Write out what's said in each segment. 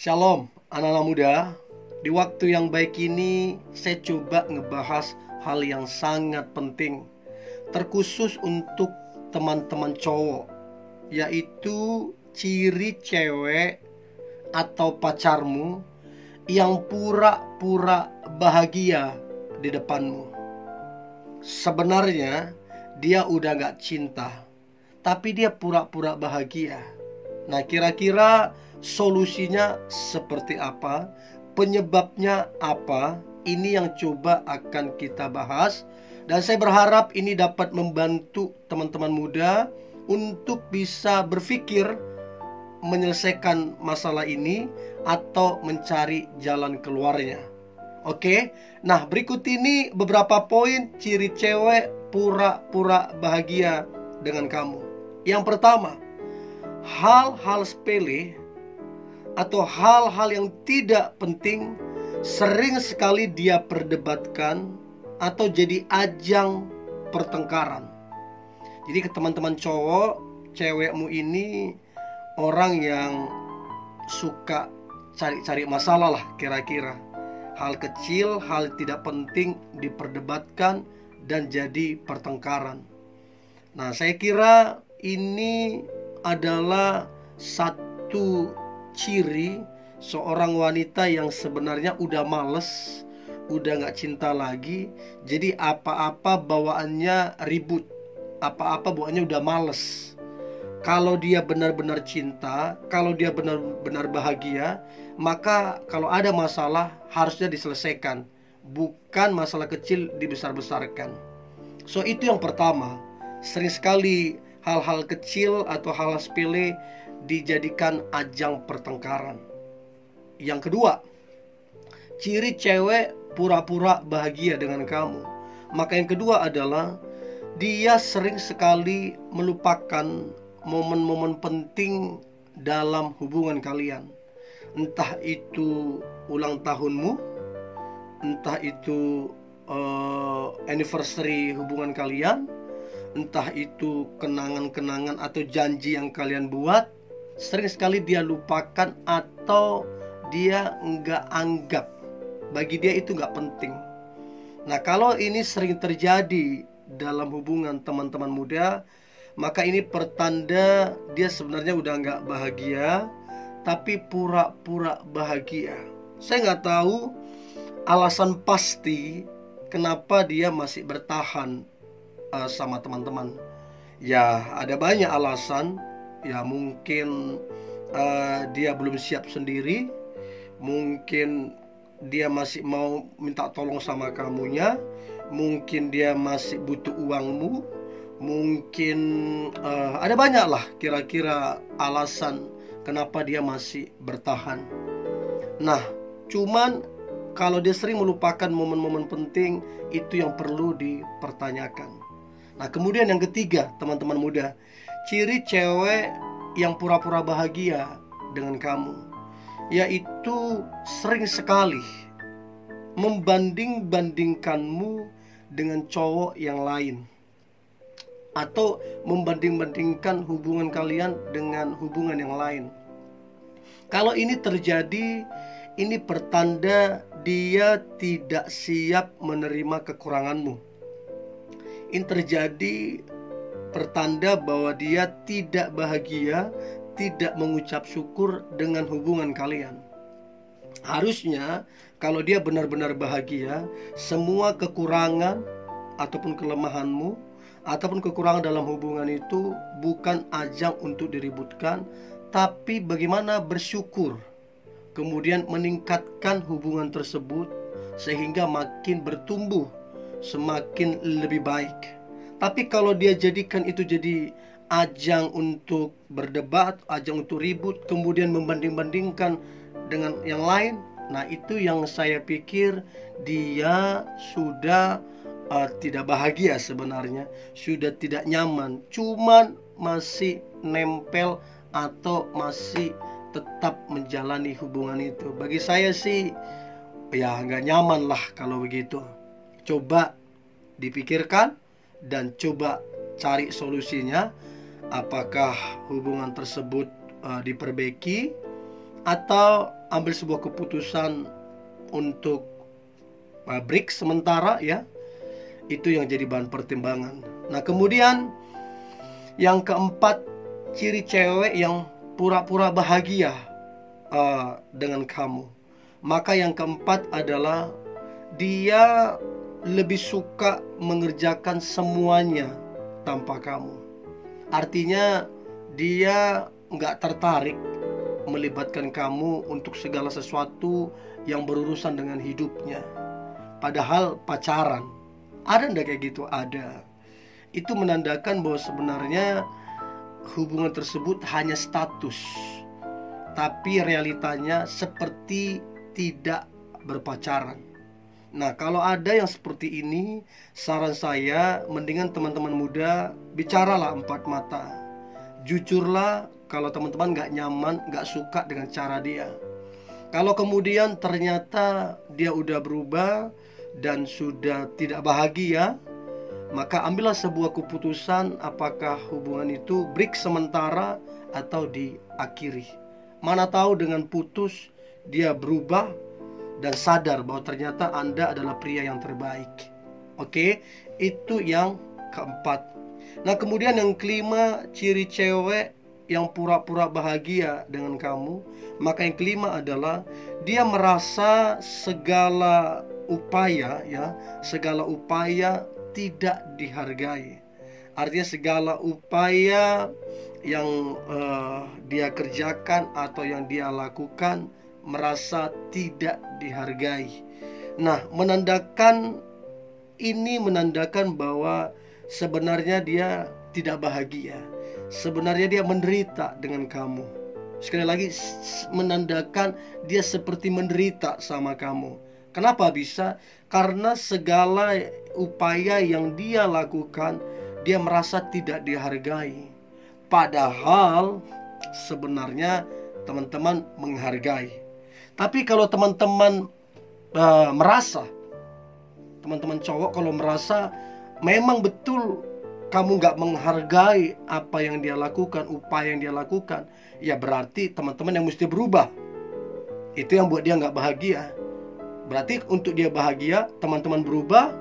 Shalom anak-anak muda. Di waktu yang baik ini saya coba ngebahas hal yang sangat penting, terkhusus untuk teman-teman cowok, yaitu ciri cewek atau pacarmu yang pura-pura bahagia di depanmu. Sebenarnya dia udah gak cinta, tapi dia pura-pura bahagia. Nah, kira-kira solusinya seperti apa? Penyebabnya apa? Ini yang coba akan kita bahas. Dan saya berharap ini dapat membantu teman-teman muda untuk bisa berpikir menyelesaikan masalah ini atau mencari jalan keluarnya. Oke, nah berikut ini beberapa poin ciri cewek pura-pura bahagia dengan kamu. Yang pertama, hal-hal sepele atau hal-hal yang tidak penting sering sekali dia perdebatkan atau jadi ajang pertengkaran. Jadi ke teman-teman cowok, cewekmu ini orang yang suka cari-cari masalah lah kira-kira. Hal kecil, hal tidak penting diperdebatkan dan jadi pertengkaran. Nah, saya kira ini adalah satu ciri seorang wanita yang sebenarnya udah males, udah gak cinta lagi. Jadi apa-apa bawaannya ribut, apa-apa bawaannya udah males. Kalau dia benar-benar cinta, kalau dia benar-benar bahagia, maka kalau ada masalah harusnya diselesaikan, bukan masalah kecil dibesar-besarkan. So itu yang pertama. Sering sekali hal-hal kecil atau hal-hal sepele dijadikan ajang pertengkaran. Yang kedua, ciri cewek pura-pura bahagia dengan kamu. Maka yang kedua adalah dia sering sekali melupakan momen-momen penting dalam hubungan kalian. Entah itu ulang tahunmu, entah itu anniversary hubungan kalian, entah itu kenangan-kenangan atau janji yang kalian buat. Sering sekali dia lupakan atau dia nggak anggap. Bagi dia itu nggak penting. Nah, kalau ini sering terjadi dalam hubungan teman-teman muda, maka ini pertanda dia sebenarnya udah nggak bahagia, tapi pura-pura bahagia. Saya nggak tahu alasan pasti kenapa dia masih bertahan sama teman-teman. Ya, ada banyak alasan. Ya, mungkin dia belum siap sendiri, mungkin dia masih mau minta tolong sama kamunya, mungkin dia masih butuh uangmu, mungkin ada banyak lah kira-kira alasan kenapa dia masih bertahan. Nah, cuman kalau dia sering melupakan momen-momen penting, itu yang perlu dipertanyakan. Nah, kemudian yang ketiga, teman-teman muda, ciri cewek yang pura-pura bahagia dengan kamu, yaitu sering sekali membanding-bandingkanmu dengan cowok yang lain, atau membanding-bandingkan hubungan kalian dengan hubungan yang lain. Kalau ini terjadi, ini pertanda dia tidak siap menerima kekuranganmu. Ini terjadi pertanda bahwa dia tidak bahagia, tidak mengucap syukur dengan hubungan kalian. Harusnya kalau dia benar-benar bahagia, semua kekurangan ataupun kelemahanmu ataupun kekurangan dalam hubungan itu bukan ajang untuk diributkan, tapi bagaimana bersyukur, kemudian meningkatkan hubungan tersebut sehingga makin bertumbuh, semakin lebih baik. Tapi kalau dia jadikan itu jadi ajang untuk berdebat, ajang untuk ribut, kemudian membanding-bandingkan dengan yang lain, nah itu yang saya pikir dia sudah tidak bahagia sebenarnya, sudah tidak nyaman, cuman masih nempel atau masih tetap menjalani hubungan itu. Bagi saya sih ya nggak nyaman lah kalau begitu. Coba dipikirkan dan coba cari solusinya. Apakah hubungan tersebut diperbaiki atau ambil sebuah keputusan untuk break sementara ya, itu yang jadi bahan pertimbangan. Nah kemudian yang keempat, ciri cewek yang pura-pura bahagia dengan kamu. Maka yang keempat adalah dia lebih suka mengerjakan semuanya tanpa kamu. Artinya dia nggak tertarik melibatkan kamu untuk segala sesuatu yang berurusan dengan hidupnya. Padahal pacaran, ada nggak kayak gitu? Ada. Itu menandakan bahwa sebenarnya hubungan tersebut hanya status, tapi realitanya seperti tidak berpacaran. Nah kalau ada yang seperti ini, saran saya mendingan teman-teman muda bicaralah empat mata. Jujurlah kalau teman-teman gak nyaman, gak suka dengan cara dia. Kalau kemudian ternyata dia udah berubah dan sudah tidak bahagia, maka ambillah sebuah keputusan apakah hubungan itu break sementara atau diakhiri. Mana tahu dengan putus dia berubah dan sadar bahwa ternyata Anda adalah pria yang terbaik. Oke, itu yang keempat. Nah kemudian yang kelima, ciri cewek yang pura-pura bahagia dengan kamu. Maka yang kelima adalah dia merasa segala upaya tidak dihargai. Artinya segala upaya yang dia kerjakan atau yang dia lakukan merasa tidak dihargai. Nah, ini menandakan bahwa sebenarnya dia tidak bahagia. Sebenarnya dia menderita dengan kamu. Sekali lagi, menandakan dia seperti menderita sama kamu. Kenapa bisa? Karena segala upaya yang dia lakukan, dia merasa tidak dihargai. Padahal sebenarnya teman-teman menghargai. Tapi kalau teman-teman merasa, teman-teman cowok kalau merasa memang betul kamu gak menghargai apa yang dia lakukan, upaya yang dia lakukan, ya berarti teman-teman yang mesti berubah. Itu yang buat dia gak bahagia. Berarti untuk dia bahagia, teman-teman berubah,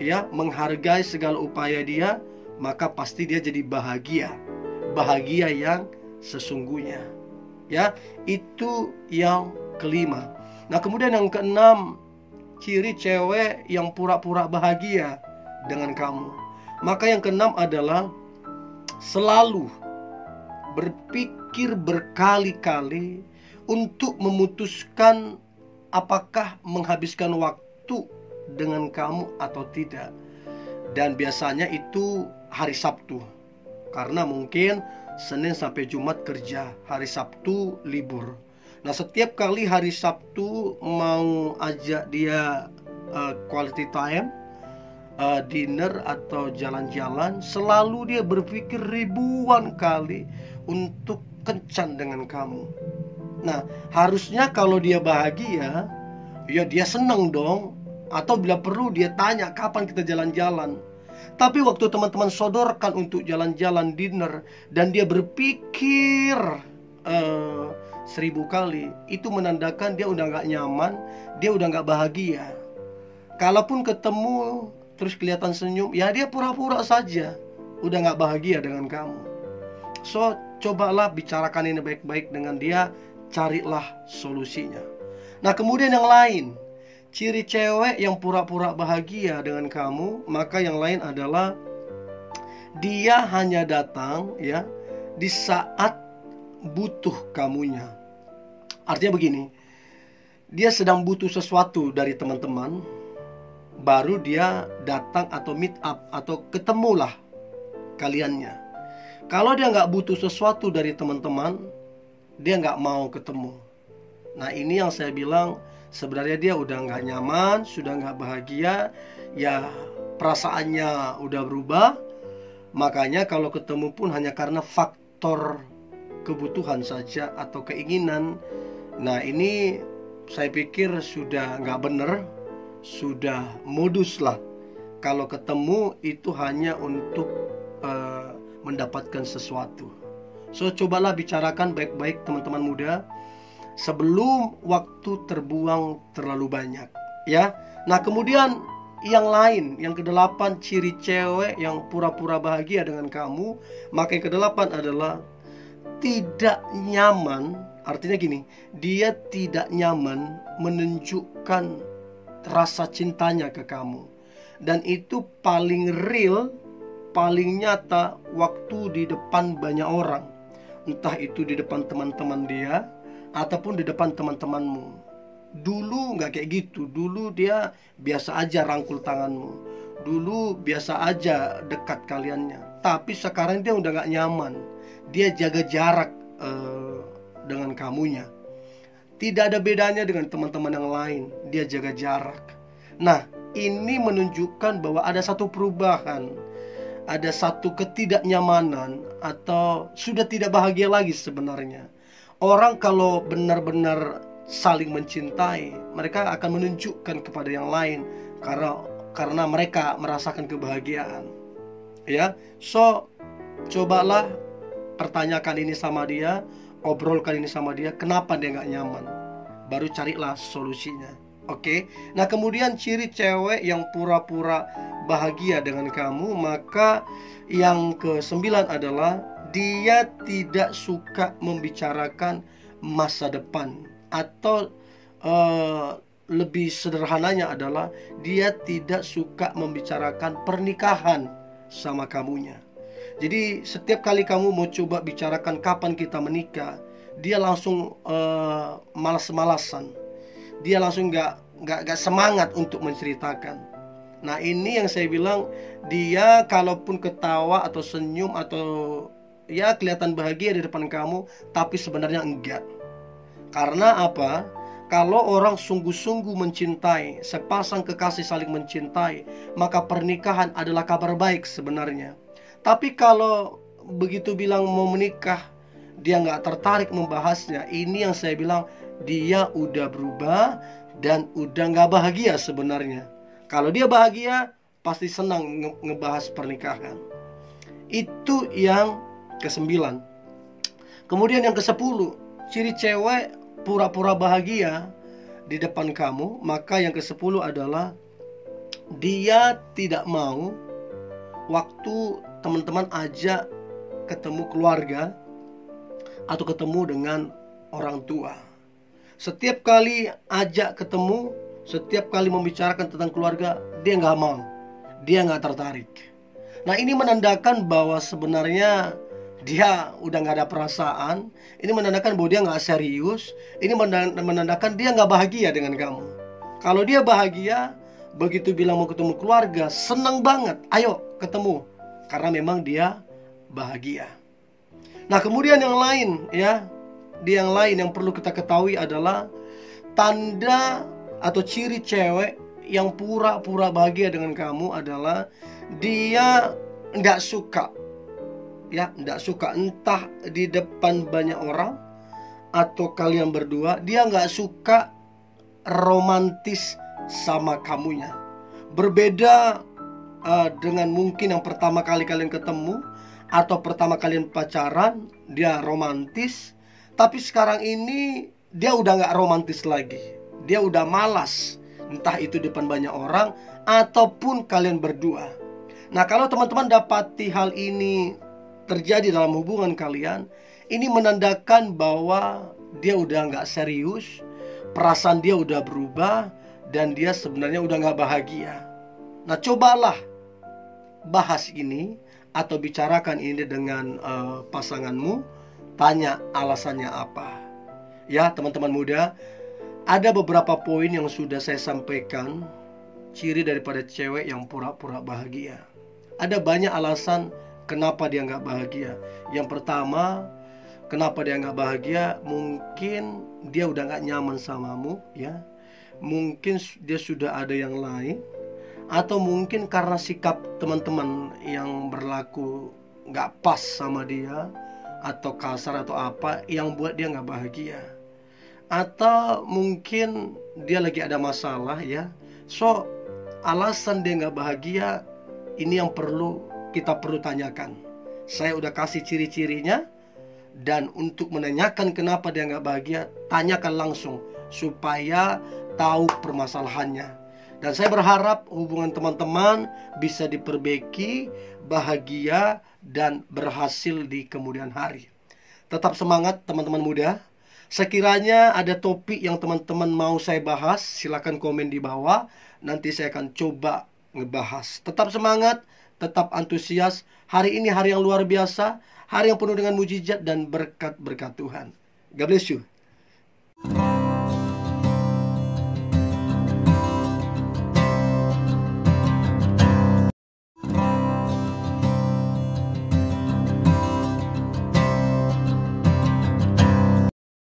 ya, menghargai segala upaya dia, maka pasti dia jadi bahagia. Bahagia yang sesungguhnya. Ya, itu yang kelima. Nah kemudian yang keenam, ciri cewek yang pura-pura bahagia dengan kamu. Maka yang keenam adalah selalu berpikir berkali-kali untuk memutuskan apakah menghabiskan waktu dengan kamu atau tidak. Dan biasanya itu hari Sabtu, karena mungkin Senin sampai Jumat kerja, hari Sabtu libur. Nah setiap kali hari Sabtu mau ajak dia quality time, dinner atau jalan-jalan, selalu dia berpikir ribuan kali untuk kencan dengan kamu. Nah harusnya kalau dia bahagia, ya dia seneng dong. Atau bila perlu dia tanya kapan kita jalan-jalan. Tapi waktu teman-teman sodorkan untuk jalan-jalan, dinner, dan dia berpikir 1000 kali, itu menandakan dia udah gak nyaman, dia udah gak bahagia. Kalaupun ketemu terus kelihatan senyum, ya dia pura-pura saja, udah gak bahagia dengan kamu. So cobalah bicarakan ini baik-baik dengan dia, carilah solusinya. Nah kemudian yang lain, ciri cewek yang pura-pura bahagia dengan kamu, maka yang lain adalah dia hanya datang ya di saat butuh kamunya. Artinya begini, dia sedang butuh sesuatu dari teman-teman, baru dia datang atau meet up atau ketemulah kaliannya. Kalau dia nggak butuh sesuatu dari teman-teman, dia nggak mau ketemu. Nah ini yang saya bilang, sebenarnya dia udah nggak nyaman, sudah nggak bahagia, ya perasaannya udah berubah. Makanya kalau ketemu pun hanya karena faktor kebutuhan saja atau keinginan. Nah ini saya pikir sudah nggak benar, sudah modus lah. Kalau ketemu itu hanya untuk mendapatkan sesuatu. So cobalah bicarakan baik-baik teman-teman muda. sebelum waktu terbuang terlalu banyak, ya. Nah, kemudian yang lain, yang kedelapan, ciri cewek yang pura-pura bahagia dengan kamu, maka yang kedelapan adalah tidak nyaman. Artinya gini, dia tidak nyaman menunjukkan rasa cintanya ke kamu. Dan itu paling real, paling nyata waktu di depan banyak orang. Entah itu di depan teman-teman dia ataupun di depan teman-temanmu. Dulu nggak kayak gitu. Dulu dia biasa aja rangkul tanganmu. Dulu biasa aja dekat kaliannya. Tapi sekarang dia udah nggak nyaman. Dia jaga jarak dengan kamunya. Tidak ada bedanya dengan teman-teman yang lain. Dia jaga jarak. Nah, ini menunjukkan bahwa ada satu perubahan, ada satu ketidaknyamanan, atau sudah tidak bahagia lagi sebenarnya. Orang kalau benar-benar saling mencintai, mereka akan menunjukkan kepada yang lain karena mereka merasakan kebahagiaan. Ya, so cobalah pertanyakan ini sama dia, obrolkan ini sama dia, kenapa dia nggak nyaman. Baru carilah solusinya. Oke. Nah, kemudian ciri cewek yang pura-pura bahagia dengan kamu, maka yang ke-9 adalah dia tidak suka membicarakan masa depan. Atau lebih sederhananya adalah dia tidak suka membicarakan pernikahan sama kamunya. Jadi setiap kali kamu mau coba bicarakan kapan kita menikah, dia langsung malas-malasan. Dia langsung nggak semangat untuk menceritakan. Nah, ini yang saya bilang, dia kalaupun ketawa atau senyum atau ya kelihatan bahagia di depan kamu, tapi sebenarnya enggak. Karena apa? Kalau orang sungguh-sungguh mencintai, sepasang kekasih saling mencintai, maka pernikahan adalah kabar baik sebenarnya. Tapi kalau begitu bilang mau menikah, dia nggak tertarik membahasnya. Ini yang saya bilang, dia udah berubah dan udah nggak bahagia sebenarnya. Kalau dia bahagia, pasti senang ngebahas pernikahan. Itu yang ke-9. Kemudian yang ke-10, ciri cewek pura-pura bahagia di depan kamu, maka yang ke-10 adalah dia tidak mau waktu teman-teman ajak ketemu keluarga atau ketemu dengan orang tua. Setiap kali ajak ketemu, setiap kali membicarakan tentang keluarga, dia nggak mau, dia nggak tertarik. Nah, ini menandakan bahwa sebenarnya dia udah nggak ada perasaan. Ini menandakan bahwa dia nggak serius. Ini menandakan dia nggak bahagia dengan kamu. Kalau dia bahagia, begitu bilang mau ketemu keluarga, senang banget, ayo ketemu, karena memang dia bahagia. Nah, kemudian yang lain, ya, yang lain yang perlu kita ketahui adalah tanda atau ciri cewek yang pura-pura bahagia dengan kamu adalah dia nggak suka, ya, nggak suka, entah di depan banyak orang atau kalian berdua, dia nggak suka romantis sama kamunya. Berbeda dengan mungkin yang pertama kali kalian ketemu atau pertama kalian pacaran, dia romantis. Tapi sekarang ini dia udah nggak romantis lagi. Dia udah malas, entah itu depan banyak orang ataupun kalian berdua. Nah, kalau teman-teman dapati hal ini terjadi dalam hubungan kalian, ini menandakan bahwa dia udah nggak serius, perasaan dia udah berubah, dan dia sebenarnya udah nggak bahagia. Nah, cobalah bahas ini atau bicarakan ini dengan pasanganmu. Tanya alasannya apa. Ya, teman-teman muda, ada beberapa poin yang sudah saya sampaikan, ciri daripada cewek yang pura-pura bahagia. Ada banyak alasan kenapa dia nggak bahagia. Yang pertama, kenapa dia nggak bahagia? Mungkin dia udah nggak nyaman samamu, ya. Mungkin dia sudah ada yang lain, atau mungkin karena sikap teman-teman yang berlaku nggak pas sama dia, atau kasar atau apa yang buat dia nggak bahagia. Atau mungkin dia lagi ada masalah, ya. So, alasan dia nggak bahagia ini yang kita perlu tanyakan. Saya udah kasih ciri-cirinya, Dan untuk menanyakan kenapa dia nggak bahagia, tanyakan langsung supaya tahu permasalahannya. Dan saya berharap hubungan teman-teman bisa diperbaiki, bahagia, dan berhasil di kemudian hari. Tetap semangat teman-teman muda. Sekiranya ada topik yang teman-teman mau saya bahas, silakan komen di bawah. Nanti saya akan coba ngebahas. Tetap semangat, tetap antusias. Hari ini hari yang luar biasa, hari yang penuh dengan mujizat dan berkat-berkat Tuhan. God bless you.